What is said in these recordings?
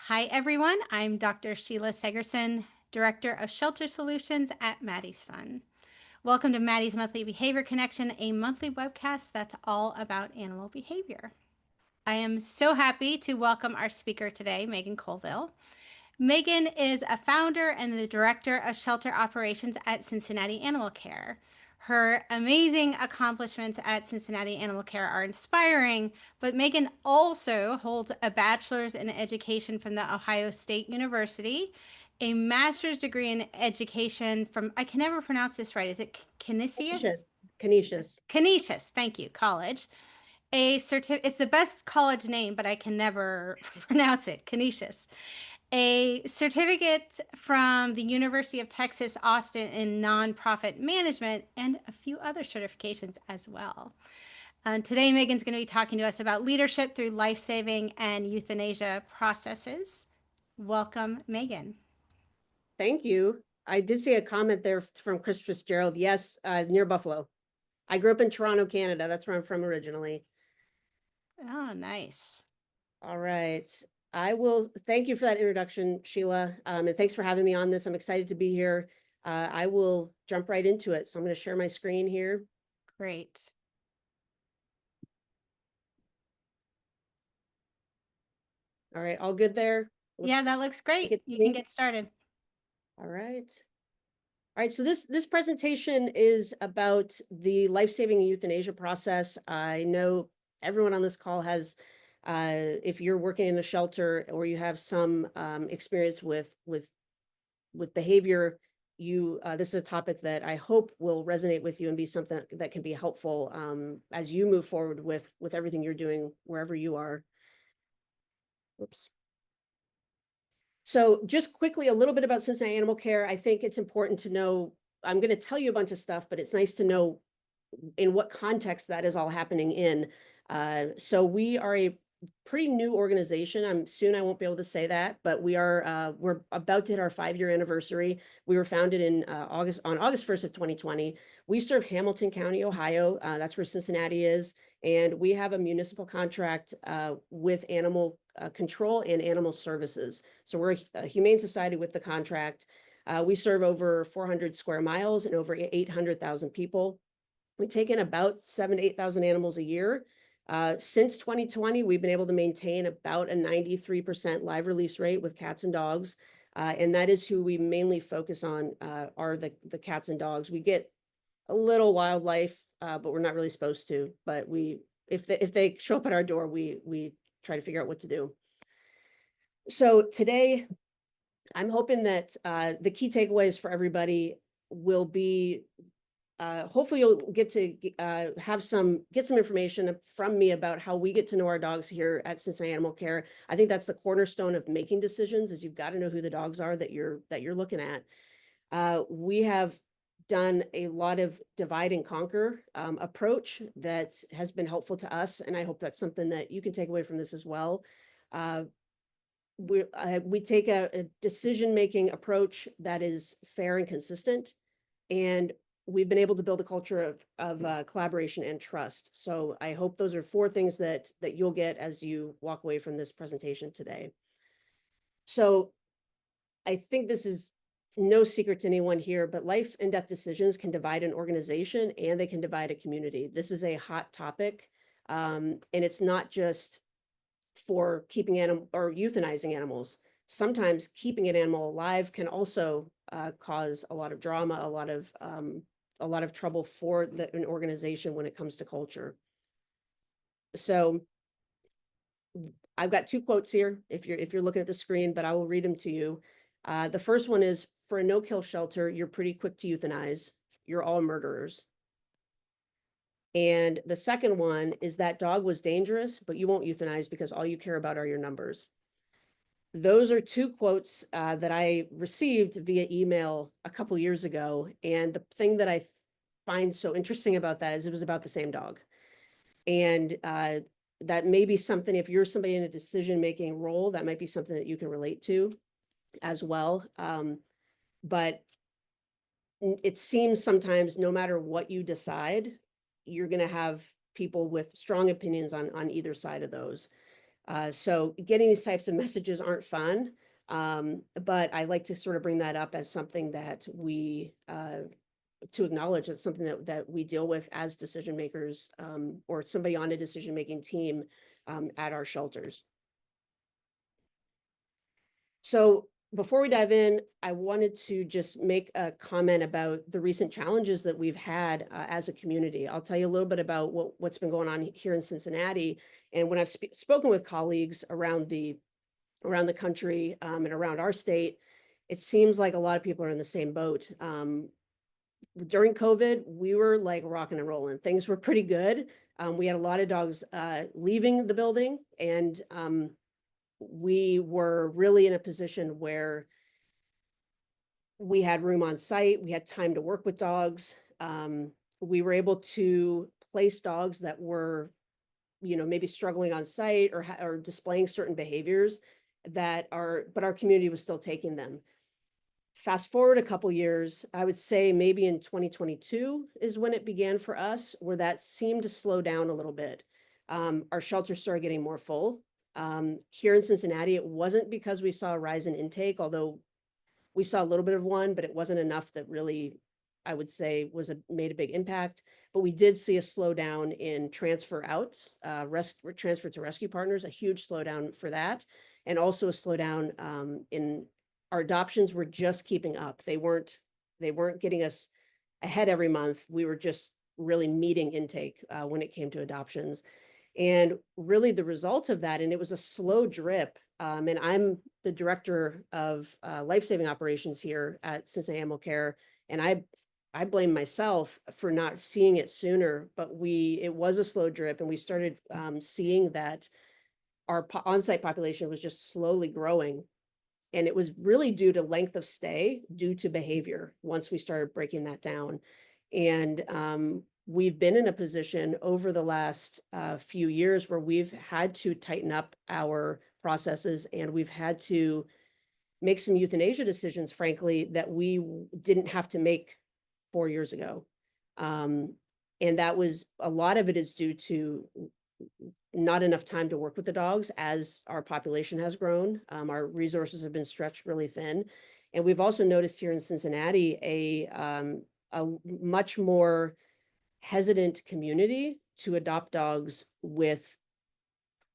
Hi, everyone. I'm Dr. Sheila Segerson, Director of Shelter Solutions at Maddie's Fund. Welcome to Maddie's Monthly Behavior Connection, a monthly webcast that's all about animal behavior. I am so happy to welcome our speaker today, Meaghan Colville. Meaghan is a founder and the Director of Shelter Operations at Cincinatti Animal Care. Her amazing accomplishments at Cincinatti Animal Care are inspiring, but Meaghan also holds a bachelor's in education from the Ohio State University, a master's degree in education from, I can never pronounce this right, is it Canisius? Canisius. Canisius, thank you, college. It's the best college name, but I can never pronounce it, Canisius. A certificate from the University of Texas, Austin in nonprofit management, and a few other certifications as well. Today, Meaghan's going to be talking to us about leadership through life-saving and euthanasia processes. Welcome, Meaghan. Thank you. I did see a comment there from Chris Fitzgerald. Yes, near Buffalo. I grew up in Toronto, Canada. That's where I'm from originally. Oh, nice. All right. I will thank you for that introduction, Sheila. And thanks for having me on this. I'm excited to be here. I will jump right into it. So I'm going to share my screen here. Great. All right. All good there? Yeah, that looks great. You can get started. All right. All right, so this presentation is about the life-saving euthanasia process. I know everyone on this call has, if you're working in a shelter or you have some experience with behavior, this is a topic that I hope will resonate with you and be something that can be helpful as you move forward with everything you're doing wherever you are. Oops. So just quickly, a little bit about Cincinnati Animal Care. I think it's important to know, I'm going to tell you a bunch of stuff, but it's nice to know in what context that is all happening in. So we are a pretty new organization. I won't be able to say that, but we're about to hit our 5-year anniversary. We were founded in August 1st of 2020. We serve Hamilton County, Ohio. That's where Cincinnati is. And we have a municipal contract with animal control and animal services. So we're a humane society with the contract. We serve over 400 square miles and over 800,000 people. We take in about 7,000 to 8,000 animals a year. Since 2020, we've been able to maintain about a 93% live release rate with cats and dogs. And that is who we mainly focus on are the cats and dogs. We get a little wildlife, but we're not really supposed to. But if they show up at our door, we try to figure out what to do. So today, I'm hoping that the key takeaways for everybody will be hopefully you'll get to get some information from me about how we get to know our dogs here at Cincinnati Animal Care. I think that's the cornerstone of making decisions, is you've got to know who the dogs are that you're looking at. We have done a lot of divide and conquer approach that has been helpful to us, and I hope that's something that you can take away from this as well. We take a decision-making approach that is fair and consistent, and we've been able to build a culture of collaboration and trust. So I hope those are 4 things that you'll get as you walk away from this presentation today. So I think this is no secret to anyone here, but life and death decisions can divide an organization and they can divide a community. This is a hot topic, and it's not just for keeping animal or euthanizing animals. Sometimes keeping an animal alive can also cause a lot of drama, a lot of trouble for an organization when it comes to culture. So I've got 2 quotes here if you're looking at the screen, but I will read them to you. The first one is, for a no-kill shelter, you're pretty quick to euthanize. You're all murderers. And the second one is, that dog was dangerous, but you won't euthanize because all you care about are your numbers. Those are 2 quotes that I received via email a couple years ago. And the thing that I find so interesting about that is it was about the same dog. And that may be something, if you're somebody in a decision-making role, that might be something that you can relate to as well. But it seems sometimes no matter what you decide, you're going to have people with strong opinions on either side of those. So getting these types of messages aren't fun. But I like to sort of bring that up as something that we to acknowledge it's something that we deal with as decision makers, or somebody on a decision making team at our shelters. So before we dive in, I wanted to just make a comment about the recent challenges that we've had as a community. I'll tell you a little bit about what's been going on here in Cincinnati. And when I've spoken with colleagues around the country and around our state, it seems like a lot of people are in the same boat. During COVID, we were like rocking and rolling. Things were pretty good. We had a lot of dogs leaving the building, and we were really in a position where we had room on site. We had time to work with dogs. We were able to place dogs that were, maybe struggling on site or displaying certain behaviors but our community was still taking them. Fast forward a couple years, I would say maybe in 2022 is when it began for us, where that seemed to slow down a little bit. Our shelters started getting more full. Here in Cincinnati, it wasn't because we saw a rise in intake, although we saw a little bit of one, but it wasn't enough that really, I would say, made a big impact. But we did see a slowdown in transfer outs, transfer to rescue partners, a huge slowdown for that, and also a slowdown in our adoptions. Were just keeping up. They weren't getting us ahead every month. We were just really meeting intake when it came to adoptions. And really the result of that, and it was a slow drip, and I'm the director of life-saving operations here at Cincinnati Animal Care, and I blame myself for not seeing it sooner, but it was a slow drip, and we started seeing that our on-site population was just slowly growing. And it was really due to length of stay, due to behavior, once we started breaking that down. And we've been in a position over the last few years where we've had to tighten up our processes, and we've had to make some euthanasia decisions, frankly, that we didn't have to make 4 years ago. And that was, a lot of it is due to not enough time to work with the dogs as our population has grown. Our resources have been stretched really thin. And we've also noticed here in Cincinnati a much more hesitant community to adopt dogs with,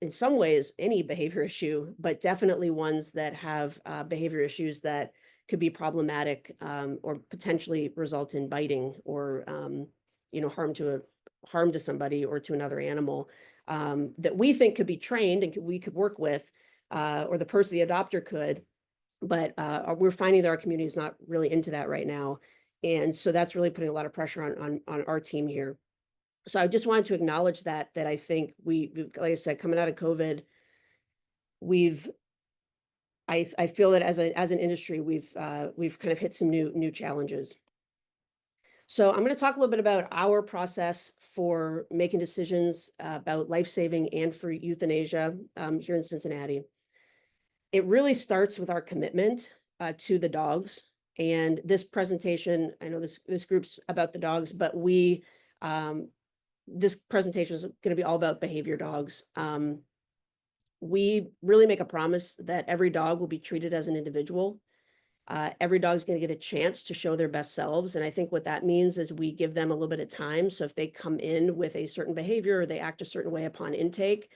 in some ways, any behavior issue, but definitely ones that have behavior issues that could be problematic or potentially result in biting or harm to somebody or to another animal, that we think could be trained and we could work with, or the adopter could, but we're finding that our community is not really into that right now. And so that's really putting a lot of pressure on our team here. So I just wanted to acknowledge that I think we, like I said, coming out of COVID, I feel that as an industry, we've kind of hit some new challenges. So I'm going to talk a little bit about our process for making decisions about life-saving and for euthanasia here in Cincinnati. It really starts with our commitment to the dogs. And this presentation, I know this group's about the dogs, but this presentation is going to be all about behavior dogs. We really make a promise that every dog will be treated as an individual. Every dog's going to get a chance to show their best selves. And I think what that means is we give them a little bit of time. So if they come in with a certain behavior or they act a certain way upon intake,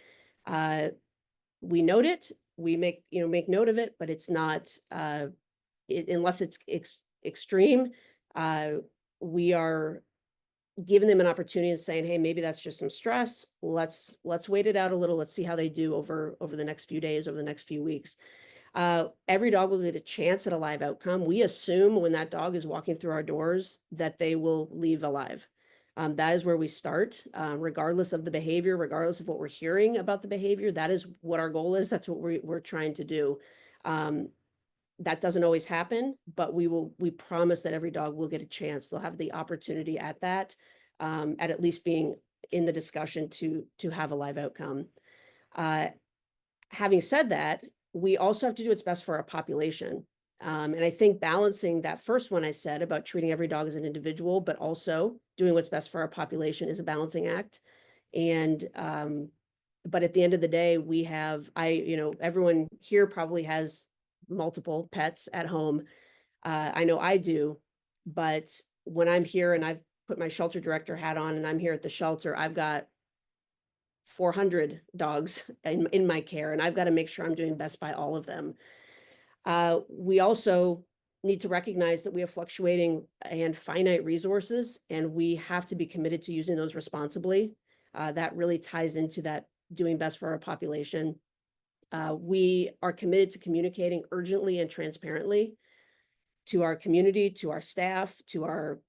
we note it, we make note of it, but it's not, unless it's extreme, we are giving them an opportunity and saying, hey, maybe that's just some stress. Let's wait it out a little. Let's see how they do over the next few days, over the next few weeks. Every dog will get a chance at a live outcome. We assume when that dog is walking through our doors that they will leave alive. That is where we start, regardless of the behavior, regardless of what we're hearing about the behavior. That is what our goal is. That's what we're trying to do. That doesn't always happen, but we promise that every dog will get a chance. They'll have the opportunity at that, at least being in the discussion to have a live outcome. Having said that, we also have to do what's best for our population. And I think balancing that first one I said about treating every dog as an individual, but also doing what's best for our population is a balancing act. And But at the end of the day, we have, everyone here probably has multiple pets at home. I know I do, but when I'm here and I've put my shelter director hat on and I'm here at the shelter, I've got 400 dogs in my care, and I've got to make sure I'm doing best by all of them. We also need to recognize that we have fluctuating and finite resources, and we have to be committed to using those responsibly. That really ties into that doing best for our population. We are committed to communicating urgently and transparently to our community, to our staff, to our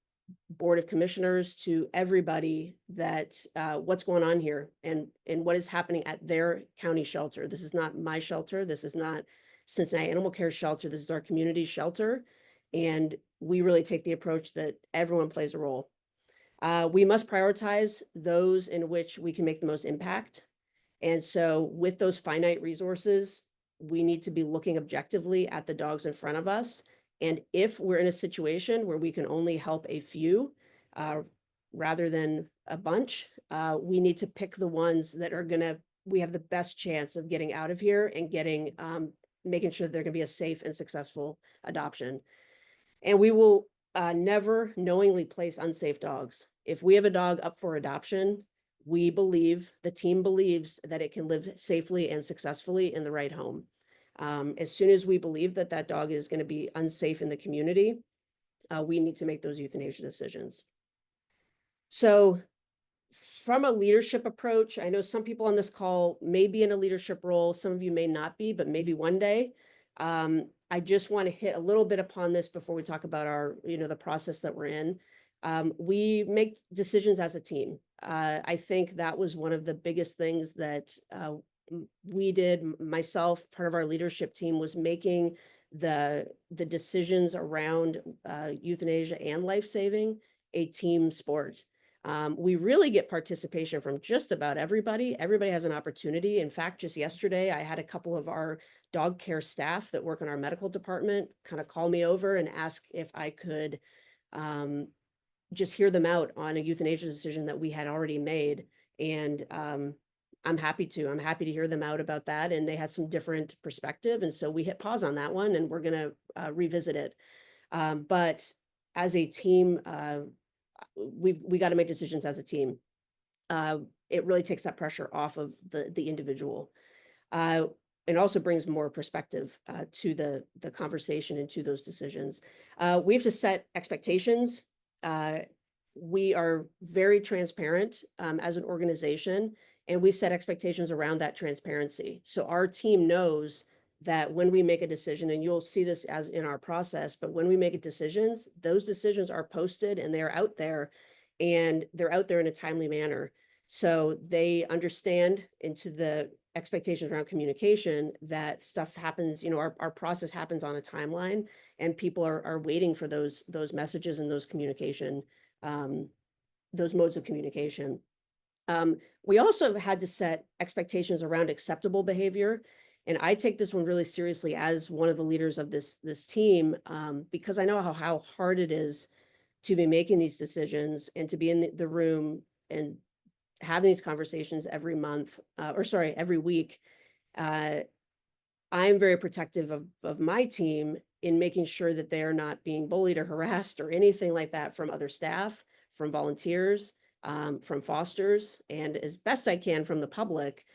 board of commissioners, to everybody, that what's going on here and what is happening at their county shelter. This is not my shelter. This is not Cincinnati Animal Care shelter. This is our community shelter. And we really take the approach that everyone plays a role. We must prioritize those in which we can make the most impact. And so with those finite resources, we need to be looking objectively at the dogs in front of us. And if we're in a situation where we can only help a few rather than a bunch, we need to pick the ones that are we have the best chance of getting out of here and making sure they're going to be a safe and successful adoption. And we will never knowingly place unsafe dogs. If we have a dog up for adoption, the team believes that it can live safely and successfully in the right home. As soon as we believe that that dog is going to be unsafe in the community, we need to make those euthanasia decisions. So from a leadership approach, I know some people on this call may be in a leadership role. Some of you may not be, but maybe one day. I just want to hit a little bit upon this before we talk about the process that we're in. We make decisions as a team. I think that was one of the biggest things that we did. Myself, part of our leadership team, was making the decisions around euthanasia and life-saving a team sport. We really get participation from just about everybody. Everybody has an opportunity. In fact, just yesterday, I had a couple of our dog care staff that work in our medical department kind of call me over and ask if I could just hear them out on a euthanasia decision that we had already made. And I'm happy to hear them out about that. And they had some different perspective. And so we hit pause on that one and we're going to revisit it. But as a team, we got to make decisions as a team. It really takes that pressure off of the individual. It also brings more perspective to the conversation and to those decisions. We have to set expectations. We are very transparent as an organization, and we set expectations around that transparency. So our team knows that when we make a decision, and you'll see this as in our process, but when we make decisions, those decisions are posted and they're out there, and they're out there in a timely manner. So they understand into the expectations around communication that stuff happens, our process happens on a timeline, and people are waiting for those messages and those communication, those modes of communication. We also had to set expectations around acceptable behavior. And I take this one really seriously as one of the leaders of this team, because I know how hard it is to be making these decisions and to be in the room and having these conversations every week. I'm very protective of my team in making sure that they are not being bullied or harassed or anything like that from other staff, from volunteers, from fosters, and as best I can from the public.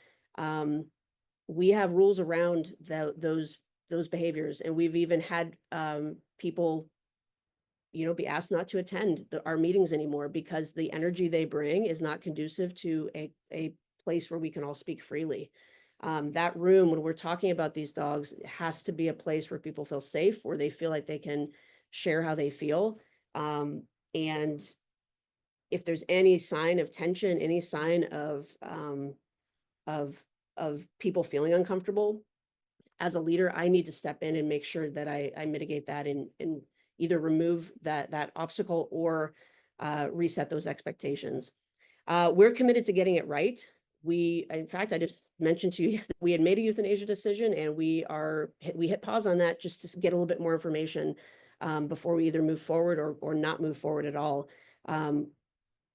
We have rules around those behaviors, and we've even had people be asked not to attend our meetings anymore because the energy they bring is not conducive to a place where we can all speak freely. That room, when we're talking about these dogs, has to be a place where people feel safe, where they feel like they can share how they feel. And if there's any sign of tension, any sign of people feeling uncomfortable, as a leader, I need to step in and make sure that I mitigate that and either remove that obstacle or reset those expectations. We're committed to getting it right. In fact, I just mentioned to you that we had made a euthanasia decision, and we hit pause on that just to get a little bit more information before we either move forward or not move forward at all.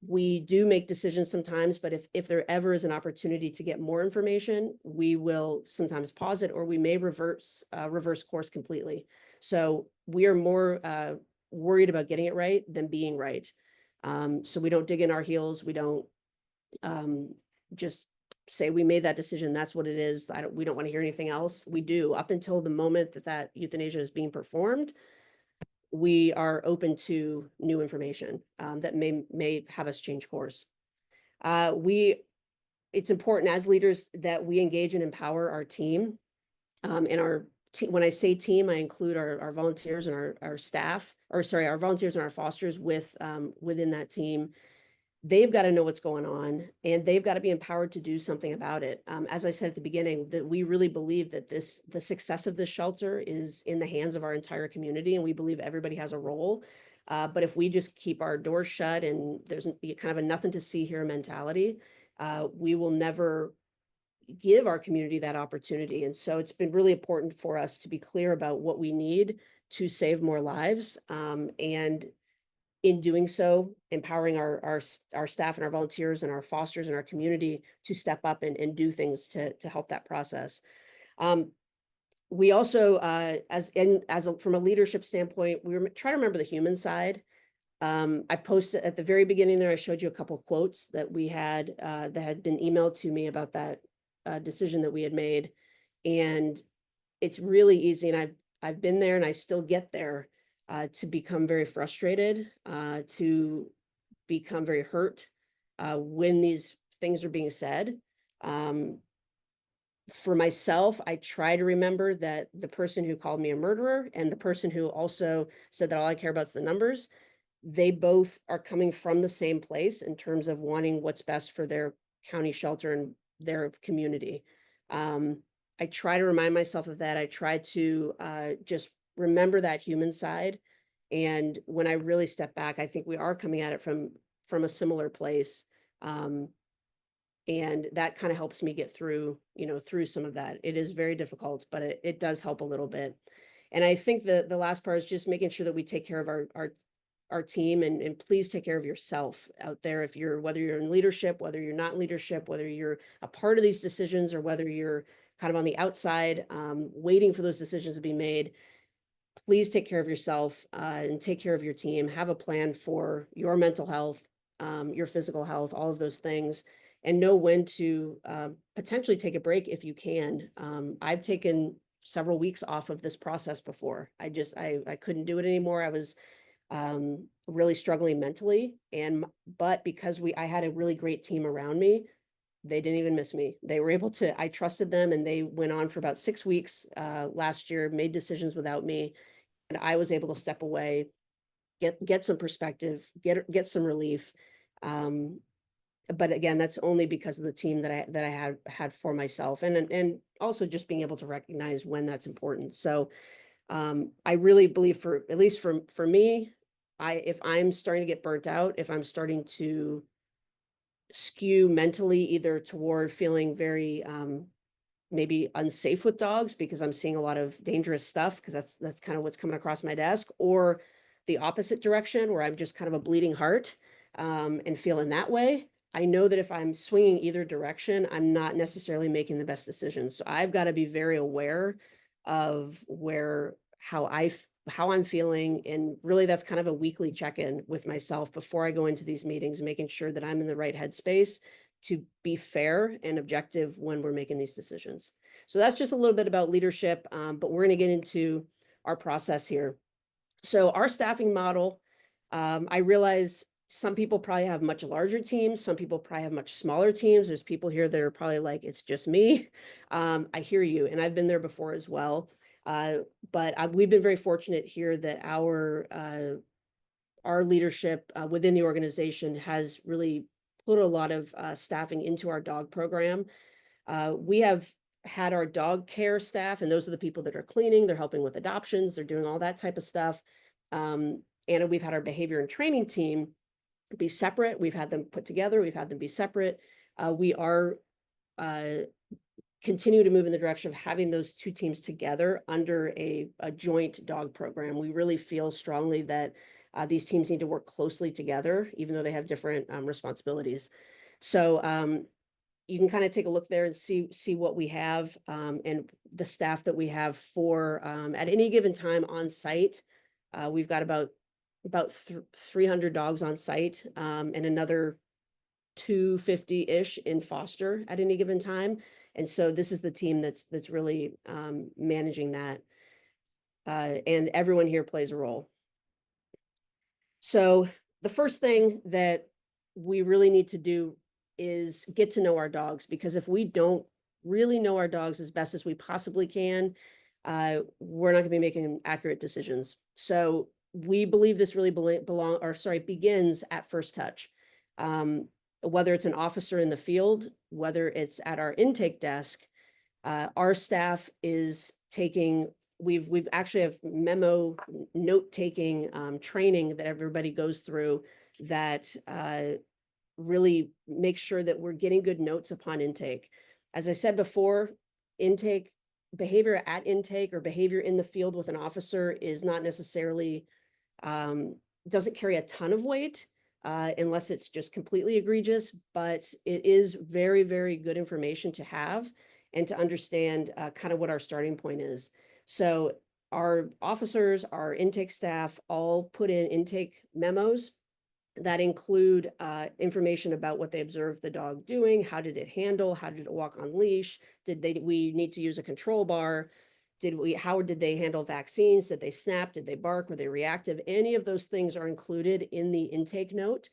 We do make decisions sometimes, but if there ever is an opportunity to get more information, we will sometimes pause it, or we may reverse course completely. So we are more worried about getting it right than being right. So we don't dig in our heels. We don't just say we made that decision. That's what it is. We don't want to hear anything else. We do up until the moment that euthanasia is being performed. We are open to new information that may have us change course. It's important as leaders that we engage and empower our team. And our when I say team, I include our volunteers and our staff, or sorry, our volunteers and our fosters within that team. They've got to know what's going on, and they've got to be empowered to do something about it. As I said at the beginning, that we really believe that the success of this shelter is in the hands of our entire community, and we believe everybody has a role. But if we just keep our doors shut and there's kind of a nothing to see here mentality, we will never give our community that opportunity. And so it's been really important for us to be clear about what we need to save more lives, and in doing so, empowering our staff and our volunteers and our fosters and our community to step up and do things to help that process. We also, from a leadership standpoint, we try to remember the human side. I posted at the very beginning there, I showed you a couple of quotes that we had that had been emailed to me about that decision that we had made. And it's really easy, and I've been there and I still get there, to become very frustrated, to become very hurt when these things are being said. For myself, I try to remember that the person who called me a murderer and the person who also said that all I care about is the numbers, they both are coming from the same place in terms of wanting what's best for their county shelter and their community. I try to remind myself of that. I try to just remember that human side. And when I really step back, I think we are coming at it from a similar place. And that kind of helps me get through some of that. It is very difficult, but it does help a little bit. And I think the last part is just making sure that we take care of our team, and please take care of yourself out there. Whether you're in leadership, whether you're not in leadership, whether you're a part of these decisions, or whether you're kind of on the outside, waiting for those decisions to be made, please take care of yourself, and take care of your team. Have a plan for your mental health, your physical health, all of those things, and know when to potentially take a break if you can. I've taken several weeks off of this process before. I couldn't do it anymore. I was really struggling mentally, but because I had a really great team around me, they didn't even miss me. They were able to, I trusted them, and they went on for about 6 weeks last year, made decisions without me, and I was able to step away, get some perspective, get some relief. But again, that's only because of the team that I had for myself, and also just being able to recognize when that's important. So I really believe, at least for me, if I'm starting to get burnt out, if I'm starting to skew mentally either toward feeling very maybe unsafe with dogs because I'm seeing a lot of dangerous stuff, because that's kind of what's coming across my desk, or the opposite direction where I'm just kind of a bleeding heart, and feeling that way, I know that if I'm swinging either direction, I'm not necessarily making the best decisions. So I've got to be very aware of how I'm feeling. And really that's kind of a weekly check-in with myself before I go into these meetings, making sure that I'm in the right headspace to be fair and objective when we're making these decisions. So that's just a little bit about leadership, but we're going to get into our process here. So our staffing model, I realize some people probably have much larger teams. Some people probably have much smaller teams. There's people here that are probably like, it's just me. I hear you. And I've been there before as well. But we've been very fortunate here that our leadership within the organization has really put a lot of staffing into our dog program. We have had our dog care staff, and those are the people that are cleaning, they're helping with adoptions, they're doing all that type of stuff. And we've had our behavior and training team be separate. We've had them put together, we've had them be separate. We are continue to move in the direction of having those two teams together under a joint dog program. We really feel strongly that These teams need to work closely together, even though they have different responsibilities. So you can kind of take a look there and see what we have and the staff that we have for at any given time on site. We've got about 300 dogs on site and another 250-ish in foster at any given time. And so this is the team that's really managing that. And everyone here plays a role. So the first thing that we really need to do is get to know our dogs, because if we don't really know our dogs as best as we possibly can, we're not going to be making accurate decisions. So we believe this really begins at first touch. Whether it's an officer in the field, whether it's at our intake desk, our staff is taking, we've actually have memo note-taking training that everybody goes through that really make sure that we're getting good notes upon intake. As I said before, intake behavior at intake or behavior in the field with an officer is not necessarily, doesn't carry a ton of weight unless it's just completely egregious, but it is very, very good information to have and to understand kind of what our starting point is. So our officers, our intake staff all put in intake memos that include information about what they observed the dog doing, how did it handle, how did it walk on leash, we need to use a control bar, how did they handle vaccines, did they snap, did they bark, were they reactive? Any of those things are included in the intake note.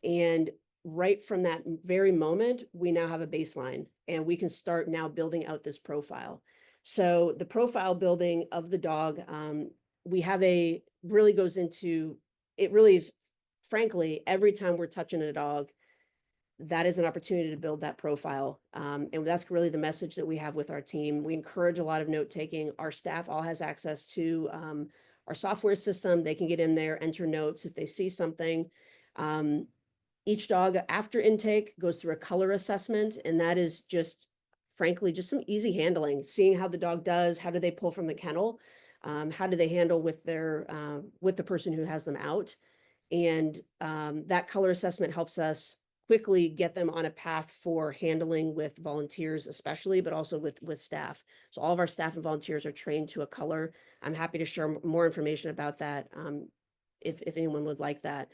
And right from that very moment, we now have a baseline and we can start now building out this profile. So the profile building of the dog, we have really goes into, it really is, frankly, every time we're touching a dog, that is an opportunity to build that profile. And that's really the message that we have with our team. We encourage a lot of note taking. Our staff all has access to our software system. They can get in there, enter notes if they see something. Each dog after intake goes through a color assessment, and that is just, frankly, just some easy handling, seeing how the dog does, how do they pull from the kennel, how do they handle with the person who has them out. And that color assessment helps us quickly get them on a path for handling with volunteers, especially, but also with staff. So all of our staff and volunteers are trained to a color. I'm happy to share more information about that if anyone would like that.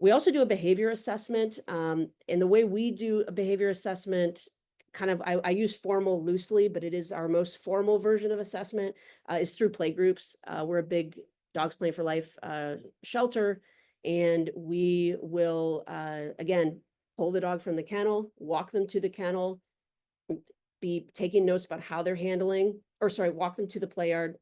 We also do a behavior assessment. And the way we do a behavior assessment, kind of, I use formal loosely, but it is our most formal version of assessment, is through play groups. We're a big Dogs Playing for Life shelter. And we will, again, pull the dog from the kennel, walk them to the kennel, be taking notes about how they're handling, walk them to the play yard,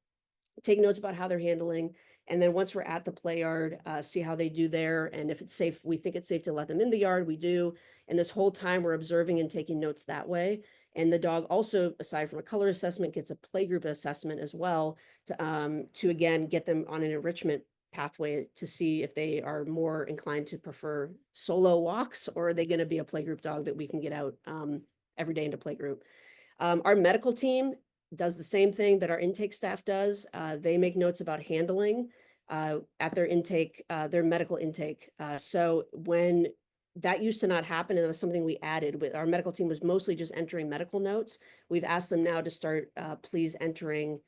take notes about how they're handling. And then once we're at the play yard, see how they do there. And if it's safe, we think it's safe to let them in the yard, we do. And this whole time we're observing and taking notes that way. And the dog also, aside from a color assessment, gets a playgroup assessment as well to again, get them on an enrichment pathway to see if they are more inclined to prefer solo walks, or are they going to be a playgroup dog that we can get out every day into playgroup. Our medical team does the same thing that our intake staff does. They make notes about handling at their intake, their medical intake. So when that used to not happen, and it was something we added with our medical team, was mostly just entering medical notes. We've asked them now to start please entering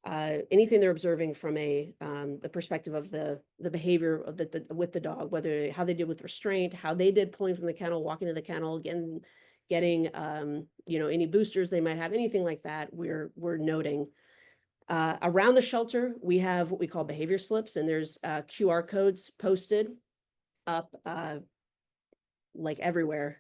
anything they're observing from the perspective of the behavior of with the dog, how they did with restraint, how they did pulling from the kennel, walking to the kennel, getting any boosters they might have, anything like that, we're noting. Around the shelter, we have what we call behavior slips, and there's QR codes posted up like everywhere,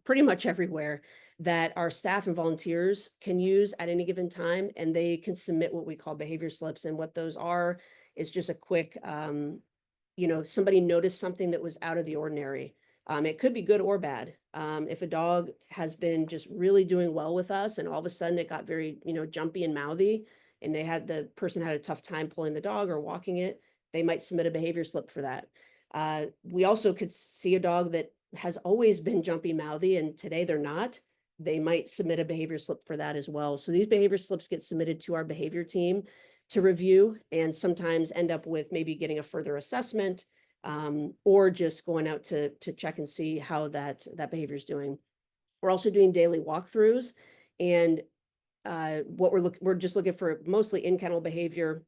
pretty much everywhere, that our staff and volunteers can use at any given time, and they can submit what we call behavior slips. And what those are is just a quick, somebody noticed something that was out of the ordinary. It could be good or bad. If a dog has been just really doing well with us and all of a sudden it got very, jumpy and mouthy, and the person had a tough time pulling the dog or walking it, they might submit a behavior slip for that. We also could see a dog that has always been jumpy mouthy and today they're not. They might submit a behavior slip for that as well. So these behavior slips get submitted to our behavior team to review, and sometimes end up with maybe getting a further assessment, or just going out to check and see how that behavior is doing. We're also doing daily walkthroughs, and what we're just looking for mostly in kennel behavior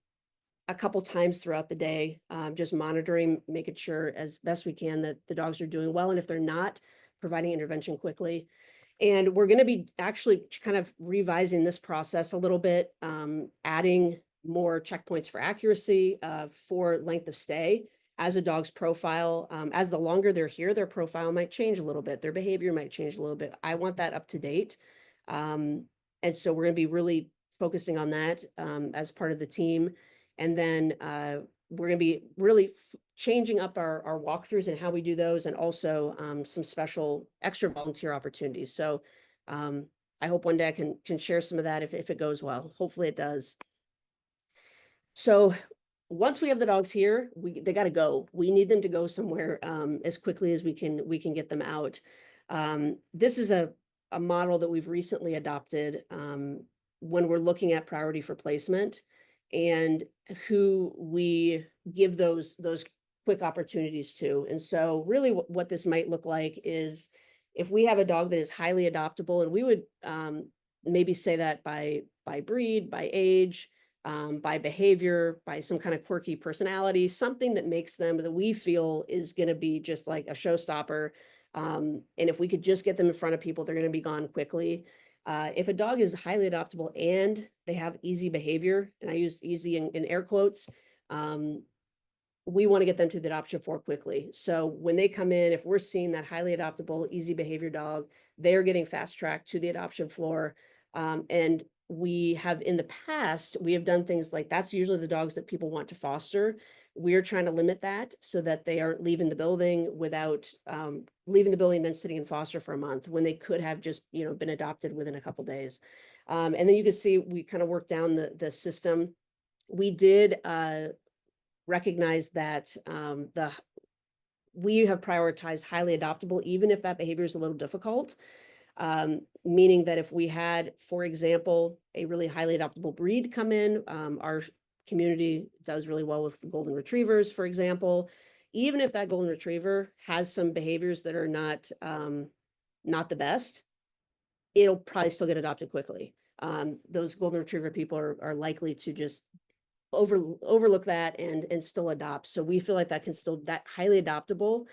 a couple times throughout the day, just monitoring, making sure as best we can that the dogs are doing well, and if they're not, providing intervention quickly. And we're going to be actually kind of revising this process a little bit, adding more checkpoints for accuracy, for length of stay. As a dog's profile, as the longer they're here, their profile might change a little bit, their behavior might change a little bit. I want that up to date. And so we're going to be really focusing on that, as part of the team. And then we're going to be really changing up our walkthroughs and how we do those, and also some special extra volunteer opportunities. So I hope one day I can share some of that if it goes well. Hopefully it does. So once we have the dogs here, they got to go. We need them to go somewhere as quickly as we can get them out. This is a model that we've recently adopted when we're looking at priority for placement and who we give those quick opportunities to. And so really what this might look like is if we have a dog that is highly adoptable, and we would maybe say that by breed, by age, by behavior, by some kind of quirky personality, something that makes them that we feel is going to be just like a showstopper. And if we could just get them in front of people, they're going to be gone quickly. If a dog is highly adoptable and they have easy behavior, and I use easy in air quotes, we want to get them to the adoption floor quickly. So when they come in, if we're seeing that highly adoptable, easy behavior dog, they're getting fast tracked to the adoption floor. And we have in the past, we have done things like that's usually the dogs that people want to foster. We're trying to limit that so that they aren't leaving the building without leaving the building and then sitting in foster for a month when they could have just, been adopted within a couple days. And then you can see we kind of worked down the system. We did recognize that we have prioritized highly adoptable, even if that behavior is a little difficult. Meaning that if we had, for example, a really highly adoptable breed come in, our community does really well with golden retrievers, for example. Even if that golden retriever has some behaviors that are not the best, it'll probably still get adopted quickly. Those golden retriever people are likely to just overlook that and still adopt. So we feel like that highly adoptable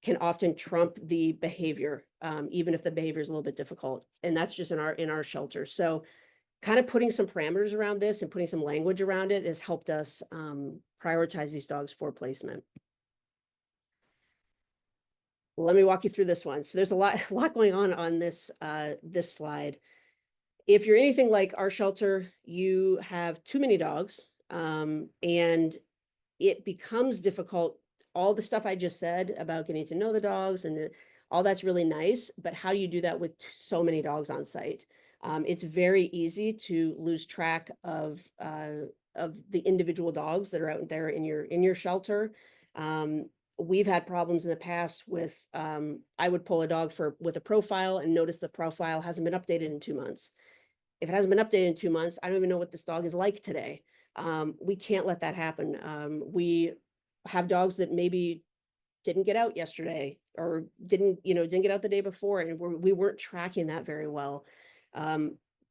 can often trump the behavior, even if the behavior is a little bit difficult. And that's just in our shelter. So kind of putting some parameters around this and putting some language around it has helped us prioritize these dogs for placement. Let me walk you through this one. So there's a lot going on this slide. If you're anything like our shelter, you have too many dogs, and it becomes difficult. All the stuff I just said about getting to know the dogs and all that's really nice, but how do you do that with so many dogs on site? It's very easy to lose track of the individual dogs that are out there in your shelter. We've had problems in the past with I would pull a dog with a profile and notice the profile hasn't been updated in 2 months. If it hasn't been updated in 2 months, I don't even know what this dog is like today. We can't let that happen. We have dogs that maybe didn't get out yesterday or didn't get out the day before, and we weren't tracking that very well.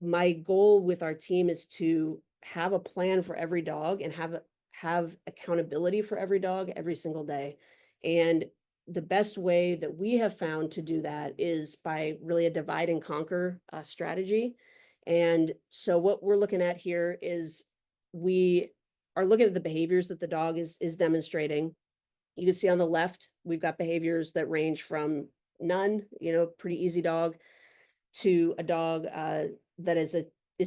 My goal with our team is to have a plan for every dog and have accountability for every dog every single day. And the best way that we have found to do that is by really a divide and conquer strategy. And so what we're looking at here is we are looking at the behaviors that the dog is demonstrating. You can see on the left, we've got behaviors that range from none, pretty easy dog, to a dog that is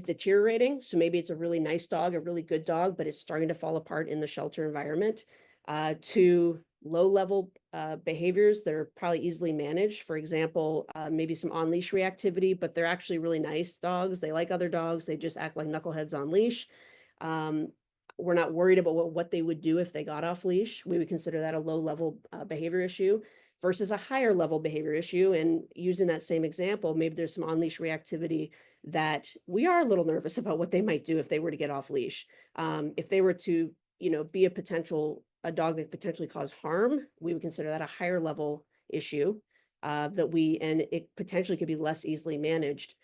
deteriorating. So maybe it's a really nice dog, a really good dog, but it's starting to fall apart in the shelter environment, to low-level behaviors that are probably easily managed. For example, maybe some on-leash reactivity, but they're actually really nice dogs. They like other dogs. They just act like knuckleheads on leash. We're not worried about what they would do if they got off leash. We would consider that a low-level behavior issue versus a higher level behavior issue. And using that same example, maybe there's some on-leash reactivity that we are a little nervous about what they might do if they were to get off leash. If they were to, be a potential a dog that potentially cause harm, we would consider that a higher level issue, and it potentially could be less easily managed.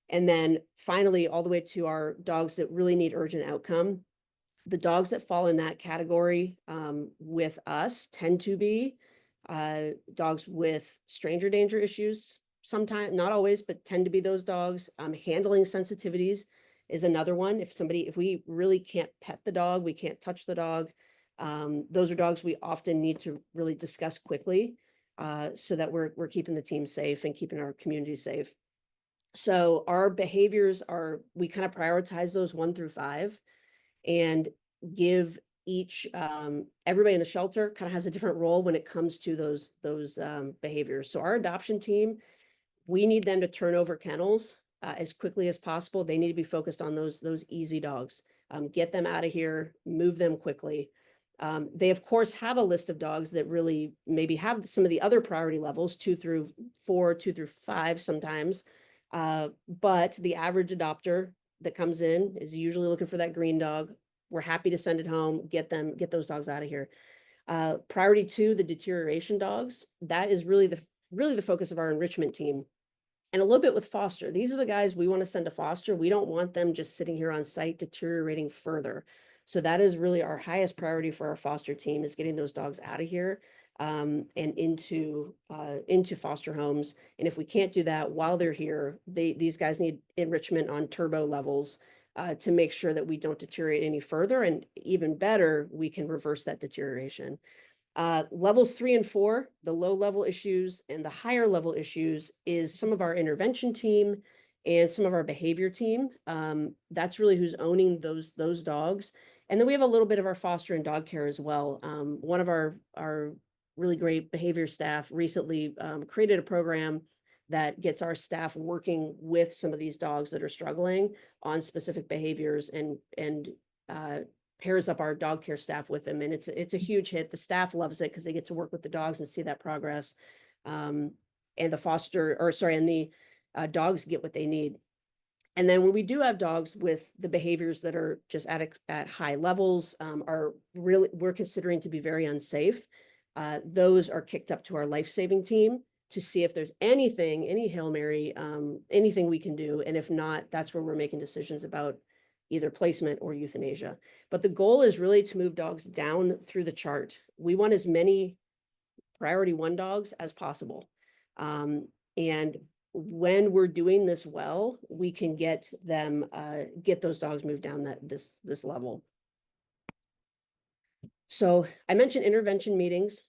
And then finally, all the way to our dogs that really need urgent outcome. The dogs that fall in that category with us tend to be dogs with stranger danger issues. Sometimes, not always, but tend to be those dogs. Handling sensitivities is another one. If we really can't pet the dog, we can't touch the dog. Those are dogs we often need to really discuss quickly so that we're keeping the team safe and keeping our community safe. So our behaviors we kind of prioritize those 1 through 5 and give each everybody in the shelter kind of has a different role when it comes to those behaviors. So our adoption team, we need them to turn over kennels as quickly as possible. They need to be focused on those easy dogs. Get them out of here, move them quickly. They of course have a list of dogs that really maybe have some of the other priority levels, 2 through 4, 2 through 5 sometimes. But the average adopter that comes in is usually looking for that green dog. We're happy to send it home, get those dogs out of here. Priority 2, the deterioration dogs, that is really the focus of our enrichment team. And a little bit with foster. These are the guys we want to send to foster. We don't want them just sitting here on site deteriorating further. So that is really our highest priority for our foster team, is getting those dogs out of here and into foster homes. And if we can't do that while they're here, these guys need enrichment on turbo levels to make sure that we don't deteriorate any further. And even better, we can reverse that deterioration. Levels 3 and 4, the low level issues, and the higher level issues is some of our intervention team and some of our behavior team. That's really who's owning those dogs. And then we have a little bit of our foster and dog care as well. One of our really great behavior staff recently created a program that gets our staff working with some of these dogs that are struggling on specific behaviors and pairs up our dog care staff with them. And it's a huge hit. The staff loves it because they get to work with the dogs and see that progress. And the dogs get what they need. And then when we do have dogs with the behaviors that are just at high levels, we're considering to be very unsafe. Those are kicked up to our life-saving team to see if there's any Hail Mary, anything we can do. And if not, that's where we're making decisions about either placement or euthanasia. But the goal is really to move dogs down through the chart. We want as many priority 1 dogs as possible. And when we're doing this well, we can get those dogs moved down this level. So I mentioned intervention meetings.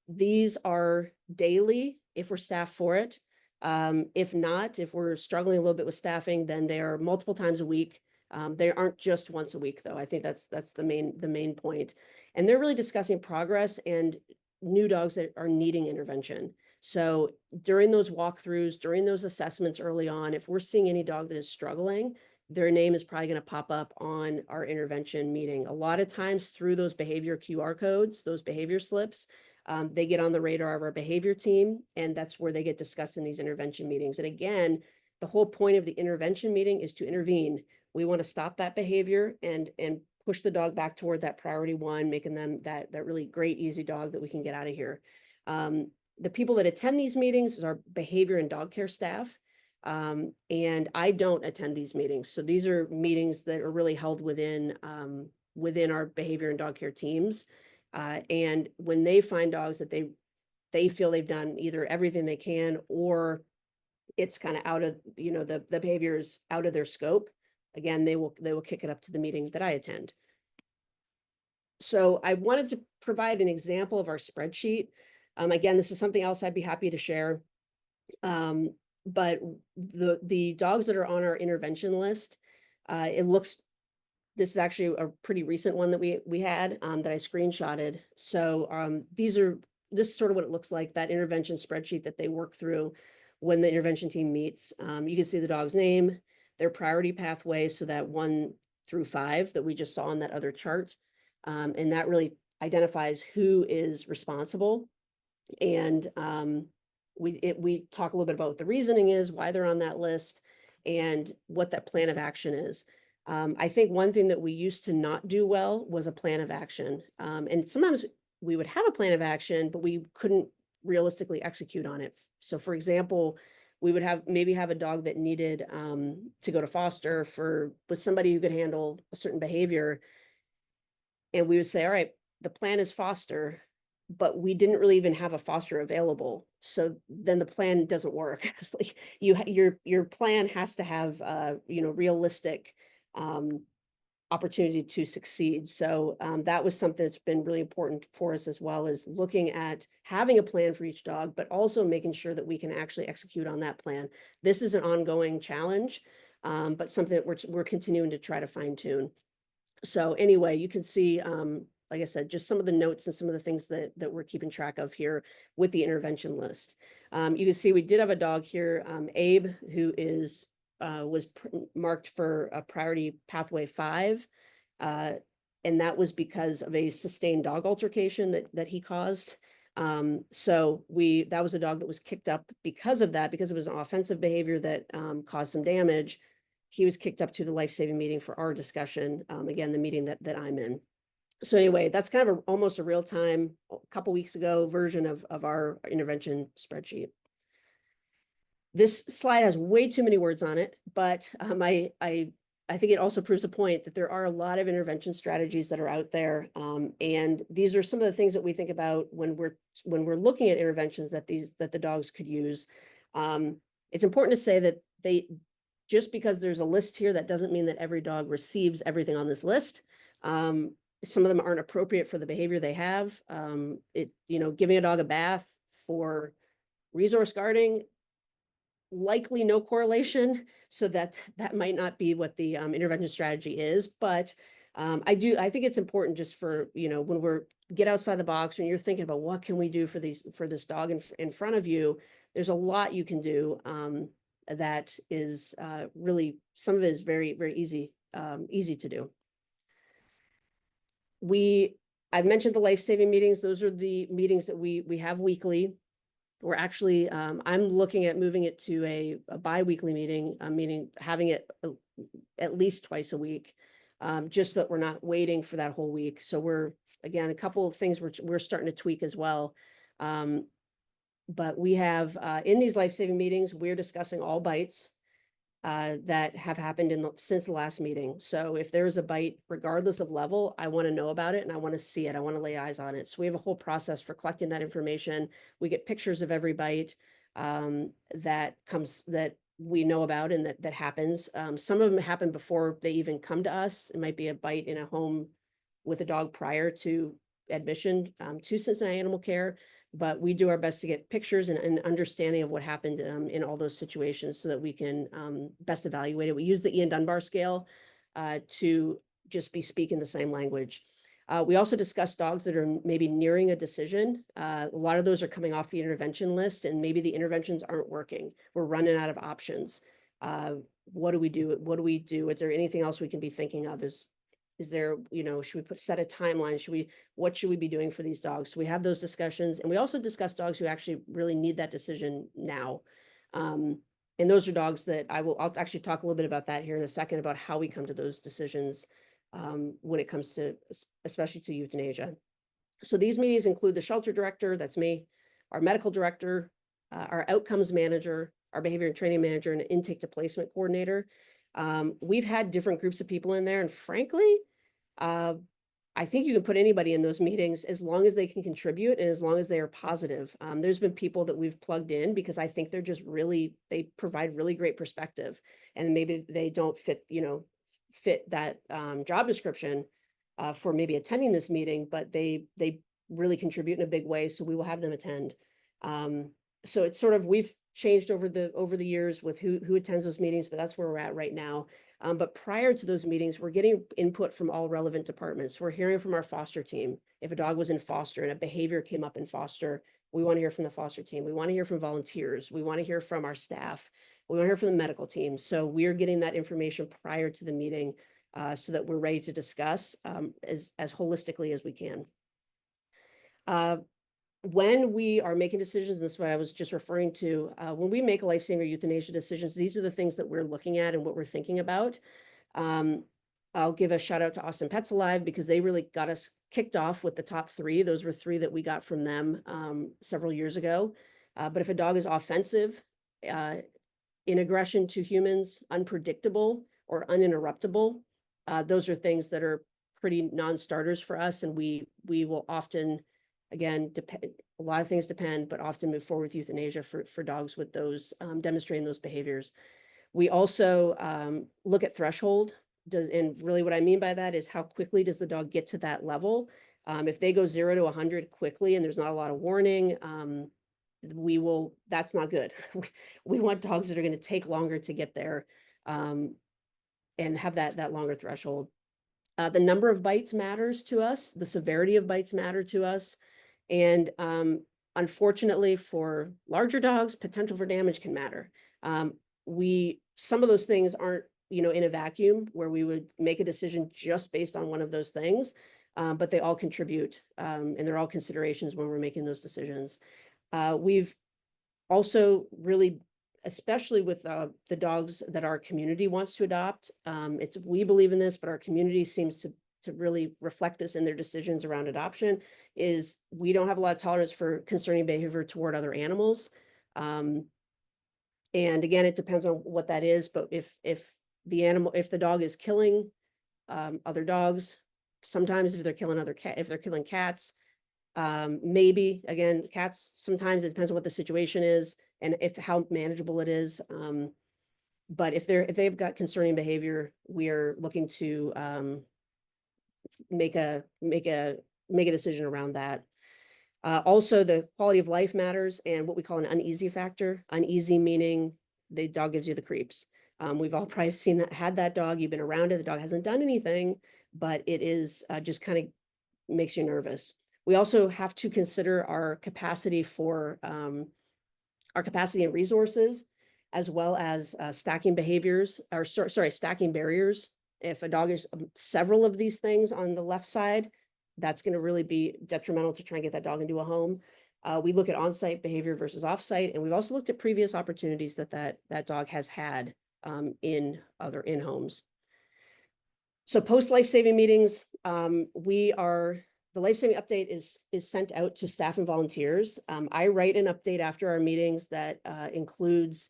These are daily if we're staffed for it. If not, if we're struggling a little bit with staffing, then they are multiple times a week. They aren't just once a week, though. I think that's the main point. And they're really discussing progress and new dogs that are needing intervention. So during those walkthroughs, during those assessments early on, if we're seeing any dog that is struggling, their name is probably going to pop up on our intervention meeting. A lot of times through those behavior QR codes, those behavior slips, they get on the radar of our behavior team, and that's where they get discussed in these intervention meetings. And again, the whole point of the intervention meeting is to intervene. We want to stop that behavior and push the dog back toward that priority 1, making them that really great, easy dog that we can get out of here. The people that attend these meetings is our behavior and dog care staff. And I don't attend these meetings. So these are meetings that are really held within our behavior and dog care teams. And when they find dogs that they feel they've done either everything they can, or it's kind of out of, the behaviors out of their scope, again, they will kick it up to the meeting that I attend. So I wanted to provide an example of our spreadsheet. Again, this is something else I'd be happy to share. But the dogs that are on our intervention list, this is actually a pretty recent one that we had that I screenshotted. So this is sort of what it looks like, that intervention spreadsheet that they work through when the intervention team meets. You can see the dog's name, their priority pathway, so that 1 through 5 that we just saw on that other chart. And that really identifies who is responsible. And we talk a little bit about what the reasoning is, why they're on that list, and what that plan of action is. I think one thing that we used to not do well was a plan of action. And sometimes we would have a plan of action, but we couldn't realistically execute on it. So for example, we would maybe have a dog that needed to go to foster with somebody who could handle a certain behavior. And we would say, all right, the plan is foster, but we didn't really even have a foster available. So then the plan doesn't work. It's like your plan has to have realistic opportunity to succeed. So that was something that's been really important for us, as well as looking at having a plan for each dog, but also making sure that we can actually execute on that plan. This is an ongoing challenge, but something that we're continuing to try to fine tune. So anyway, you can see, like I said, just some of the notes and some of the things that we're keeping track of here with the intervention list. You can see we did have a dog here, Abe, who was marked for a priority pathway 5. And that was because of a sustained dog altercation that he caused. So that was a dog that was kicked up because of that, because it was an offensive behavior that caused some damage. He was kicked up to the life-saving meeting for our discussion, again, the meeting that I'm in. So anyway, that's kind of almost a real-time, a couple weeks ago version of our intervention spreadsheet. This slide has way too many words on it, but I think it also proves a point that there are a lot of intervention strategies that are out there, and these are some of the things that we think about when we're looking at interventions that the dogs could use. It's important to say that just because there's a list here, that doesn't mean that every dog receives everything on this list. Some of them aren't appropriate for the behavior they have. Giving a dog a bath for resource guarding, likely no correlation, so that might not be what the intervention strategy is. But I think it's important just for, when we're get outside the box, when you're thinking about what can we do for this dog in front of you, there's a lot you can do that is really, some of it is very, very easy to do. I've mentioned the life-saving meetings. Those are the meetings that we have weekly. We're actually, I'm looking at moving it to a bi-weekly meeting, meaning having it at least twice a week, just so that we're not waiting for that whole week. So again, a couple of things we're starting to tweak as well. But we have, in these life-saving meetings, we're discussing all bites that have happened since the last meeting. So if there's a bite, regardless of level, I want to know about it and I want to see it. I want to lay eyes on it. So we have a whole process for collecting that information. We get pictures of every bite that we know about and that happens. Some of them happen before they even come to us. It might be a bite in a home with a dog prior to admission to Cincinnati Animal Care. But we do our best to get pictures and understanding of what happened in all those situations so that we can best evaluate it. We use the Ian Dunbar scale to just be speaking the same language. We also discuss dogs that are maybe nearing a decision. A lot of those are coming off the intervention list, and maybe the interventions aren't working. We're running out of options. What do we do? What do we do? Is there anything else we can be thinking of? Is there, should we set a timeline? What should we be doing for these dogs? So we have those discussions, and we also discuss dogs who actually really need that decision now. And those are dogs that I'll actually talk a little bit about that here in a second, about how we come to those decisions when it comes to, especially to euthanasia. So these meetings include the shelter director, that's me, our medical director, our outcomes manager, our behavior and training manager, and an intake to placement coordinator. We've had different groups of people in there, and frankly, I think you can put anybody in those meetings as long as they can contribute and as long as they are positive. There's been people that we've plugged in because I think they provide really great perspective, and maybe they don't fit that job description for maybe attending this meeting, but they really contribute in a big way. So we will have them attend. So it's sort of, we've changed over the years with who attends those meetings, but that's where we're at right now. But prior to those meetings, we're getting input from all relevant departments. We're hearing from our foster team. If a dog was in foster and a behavior came up in foster, we want to hear from the foster team. We want to hear from volunteers. We want to hear from our staff. We want to hear from the medical team. So we're getting that information prior to the meeting so that we're ready to discuss as holistically as we can. When we are making decisions, this is what I was just referring to, when we make life-saving or euthanasia decisions, these are the things that we're looking at and what we're thinking about. I'll give a shout out to Austin Pets Alive because they really got us kicked off with the top 3. Those were 3 that we got from them several years ago. But if a dog is offensive, in aggression to humans, unpredictable or uninterruptible, those are things that are pretty non-starters for us. And we will often, again, a lot of things depend, but often move forward with euthanasia for dogs with those demonstrating those behaviors. We also look at threshold. And really what I mean by that is how quickly does the dog get to that level? If they go 0 to 100 quickly and there's not a lot of warning, that's not good. We want dogs that are going to take longer to get there and have that longer threshold. The number of bites matters to us. The severity of bites matter to us. And unfortunately for larger dogs, potential for damage can matter. Some of those things aren't, in a vacuum where we would make a decision just based on one of those things, but they all contribute and they're all considerations when we're making those decisions. We've also really, especially with the dogs that our community wants to adopt, we believe in this, but our community seems to really reflect this in their decisions around adoption, is we don't have a lot of tolerance for concerning behavior toward other animals. And again, it depends on what that is, but if the dog is killing other dogs, sometimes if they're killing cats, maybe, again, cats, sometimes it depends on what the situation is and how manageable it is. But if they've got concerning behavior, we are looking to make a decision around that. Also, the quality of life matters, and what we call an uneasy factor. Uneasy meaning the dog gives you the creeps. We've all probably had that dog. You've been around it. The dog hasn't done anything, but it is just kind of makes you nervous. We also have to consider our capacity and resources, as well as stacking barriers. If a dog is several of these things on the left side, that's going to really be detrimental to try and get that dog into a home. We look at on-site behavior versus off-site, and we've also looked at previous opportunities that dog has had in homes. So post life-saving meetings, the life-saving update is sent out to staff and volunteers. I write an update after our meetings that includes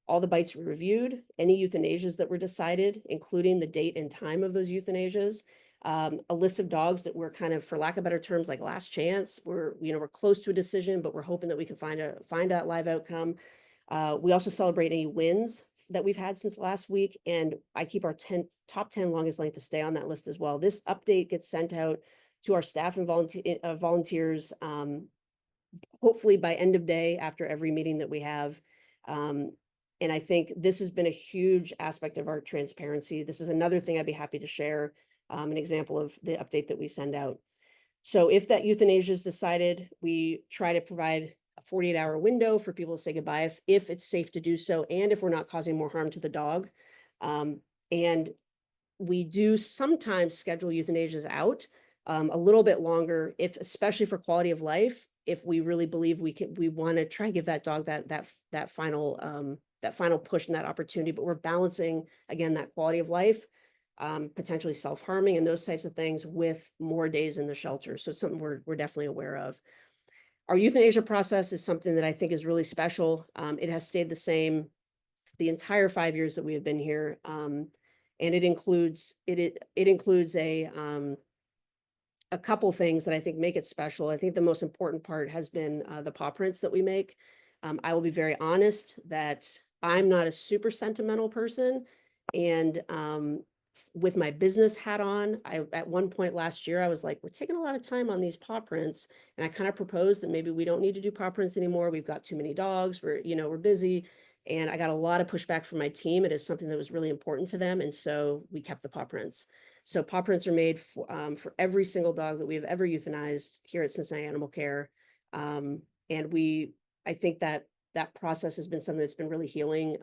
all the bites we reviewed, any euthanasias that were decided, including the date and time of those euthanasias, a list of dogs that were kind of, for lack of better terms, like last chance. We're close to a decision, but we're hoping that we can find a live outcome. We also celebrate any wins that we've had since last week, and I keep our top 10 longest length of stay on that list as well. This update gets sent out to our staff and volunteers, hopefully by end of day after every meeting that we have. And I think this has been a huge aspect of our transparency. This is another thing I'd be happy to share, an example of the update that we send out. So if that euthanasia is decided, we try to provide a 48-hour window for people to say goodbye if it's safe to do so, and if we're not causing more harm to the dog. And we do sometimes schedule euthanasias out a little bit longer, especially for quality of life, if we really believe we want to try and give that dog that final push and that opportunity. But we're balancing, again, that quality of life, potentially self-harming and those types of things with more days in the shelter. So it's something we're definitely aware of. Our euthanasia process is something that I think is really special. It has stayed the same the entire 5 years that we have been here. And it includes a couple things that I think make it special. I think the most important part has been the paw prints that we make. I will be very honest that I'm not a super sentimental person, and with my business hat on, at one point last year, I was like, we're taking a lot of time on these paw prints, and I kind of proposed that maybe we don't need to do paw prints anymore. We've got too many dogs. We're busy, and I got a lot of pushback from my team. It is something that was really important to them, and so we kept the paw prints. So paw prints are made for every single dog that we have ever euthanized here at Cincinnati Animal Care. And I think that process has been something that's been really healing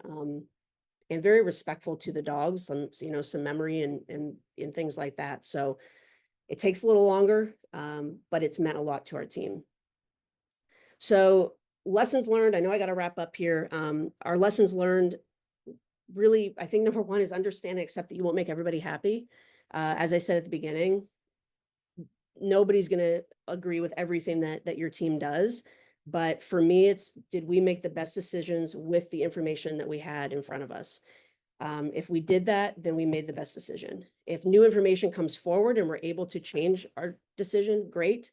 and very respectful to the dogs, some memory and things like that. So it takes a little longer, but it's meant a lot to our team. So lessons learned, I know I got to wrap up here. Our lessons learned, really, I think number one is understand and accept that you won't make everybody happy. As I said at the beginning, nobody's going to agree with everything that your team does. But for me, it's, did we make the best decisions with the information that we had in front of us? If we did that, then we made the best decision. If new information comes forward and we're able to change our decision, great.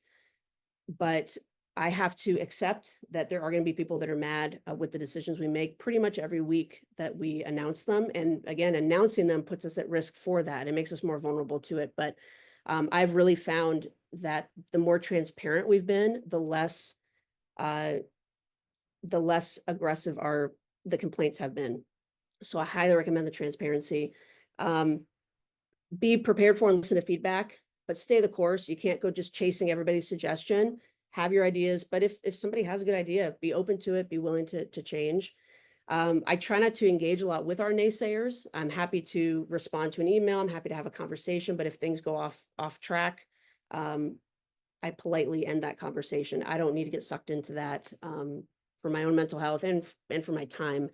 But I have to accept that there are going to be people that are mad with the decisions we make pretty much every week that we announce them. And again, announcing them puts us at risk for that. It makes us more vulnerable to it. But I've really found that the more transparent we've been, the less aggressive the complaints have been. So I highly recommend the transparency. Be prepared for and listen to feedback, but stay the course. You can't go just chasing everybody's suggestion. Have your ideas, but if somebody has a good idea, be open to it, be willing to change. I try not to engage a lot with our naysayers. I'm happy to respond to an email. I'm happy to have a conversation, but if things go off track, I politely end that conversation. I don't need to get sucked into that for my own mental health and for my time.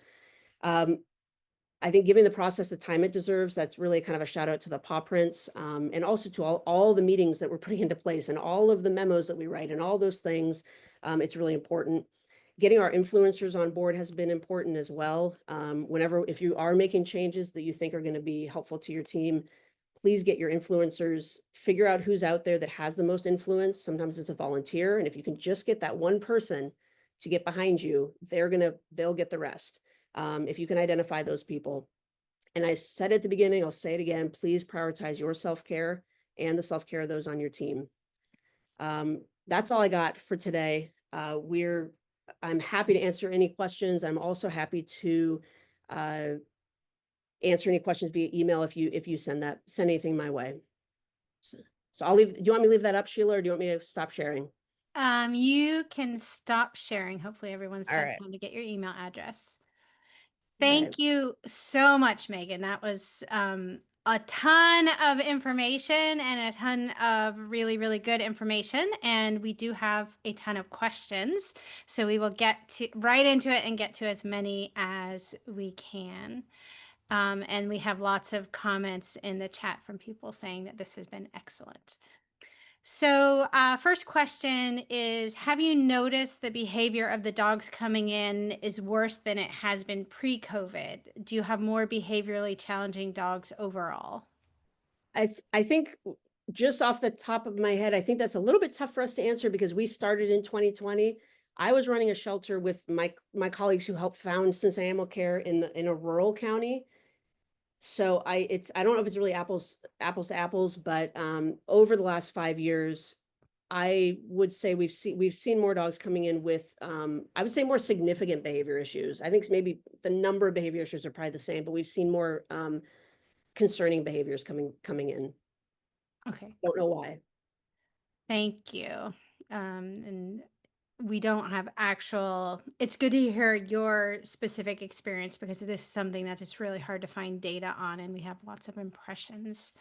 I think giving the process the time it deserves, that's really kind of a shout out to the paw prints, and also to all the meetings that we're putting into place and all of the memos that we write and all those things. It's really important. Getting our influencers on board has been important as well. If you are making changes that you think are going to be helpful to your team, please get your influencers, figure out who's out there that has the most influence. Sometimes it's a volunteer. And if you can just get that one person to get behind you, they'll get the rest. If you can identify those people. And I said at the beginning, I'll say it again, please prioritize your self-care and the self-care of those on your team. That's all I got for today. I'm happy to answer any questions. I'm also happy to answer any questions via email if you send anything my way. So I'll leave. Do you want me to leave that up, Sheila, or do you want me to stop sharing? You can stop sharing. Hopefully everyone's All had right. time to get your email address. Okay. Thank you so much, Meaghan. That was a ton of information and a ton of really, really good information. And we do have a ton of questions. So we will get right into it and get to as many as we can. And we have lots of comments in the chat from people saying that this has been excellent. So, first question is, have you noticed the behavior of the dogs coming in is worse than it has been pre-COVID? Do you have more behaviorally challenging dogs overall? I think just off the top of my head, I think that's a little bit tough for us to answer because we started in 2020. I was running a shelter with my colleagues who helped found Cincinnati Animal Care in a rural county. So I don't know if it's really apples to apples, but over the last 5 years, I would say we've seen more dogs coming in with I would say more significant behavior issues. I think maybe the number of behavior issues are probably the same, but we've seen more concerning behaviors coming in. Okay, Don't know why. thank you. And we don't have it's good to hear your specific experience because this is something that is really hard to find data on, and we have lots of impressions.